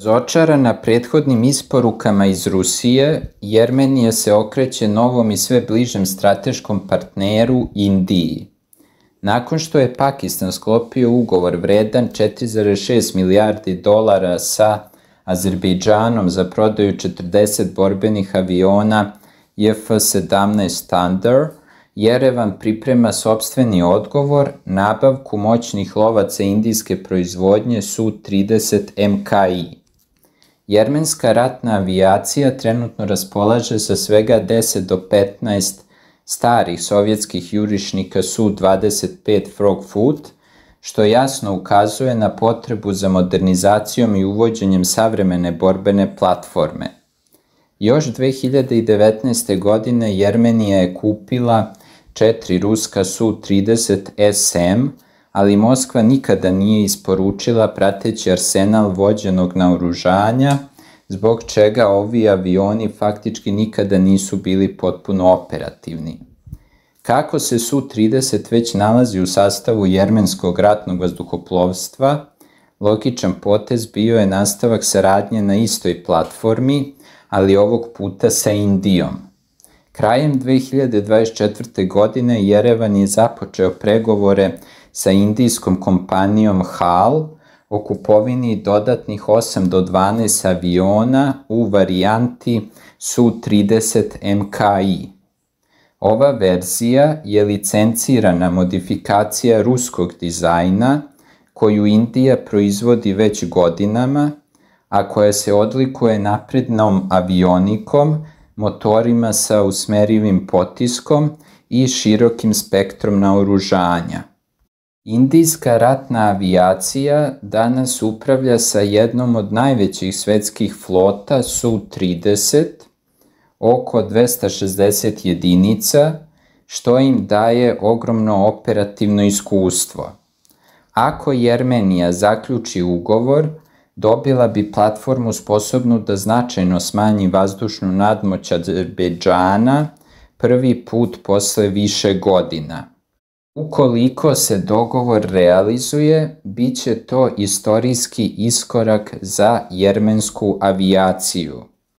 Razočarana prethodnim isporukama iz Rusije, Jermenija se okreće novom i sve bližem strateškom partneru Indiji. Nakon što je Pakistan sklopio ugovor vredan 4,6 milijardi dolara sa Azerbejdžanom za prodaju 40 borbenih aviona J-17 Thunder, Jerevan priprema sopstveni odgovor, nabavku moćnih lovaca indijske proizvodnje Su-30 MKI. Jermenska ratna avijacija trenutno raspolaže sa svega 10 do 15 starih sovjetskih jurišnika Su-25 Frogfoot, što jasno ukazuje na potrebu za modernizacijom i uvođenjem savremene borbene platforme. Još 2019. godine Jermenija je kupila 4 ruska Su-30 SM, ali Moskva nikada nije isporučila prateći arsenal vođenog naoružanja, zbog čega ovi avioni faktički nikada nisu bili potpuno operativni. Kako se Su-30 već nalazi u sastavu jermenskog ratnog vazduhoplovstva, logičan potez bio je nastavak saradnje na istoj platformi, ali ovog puta sa Indijom. Krajem 2024. godine Jerevan je započeo pregovore sa indijskom kompanijom HAL o kupovini dodatnih 8 do 12 aviona u varijanti Su-30 MKI. Ova verzija je licencirana modifikacija ruskog dizajna koju Indija proizvodi već godinama, a koja se odlikuje naprednom avionikom, motorima sa usmerivim potiskom i širokim spektrom naoružanja. Indijska ratna avijacija danas upravlja sa jednom od najvećih svetskih flota Su-30, oko 260 jedinica, što im daje ogromno operativno iskustvo. Ako Jermenija zaključi ugovor, dobila bi platformu sposobnu da značajno smanji vazdušnu nadmoć Azerbejdžana prvi put posle više godina. Ukoliko se dogovor realizuje, bit će to istorijski iskorak za jermensku avijaciju.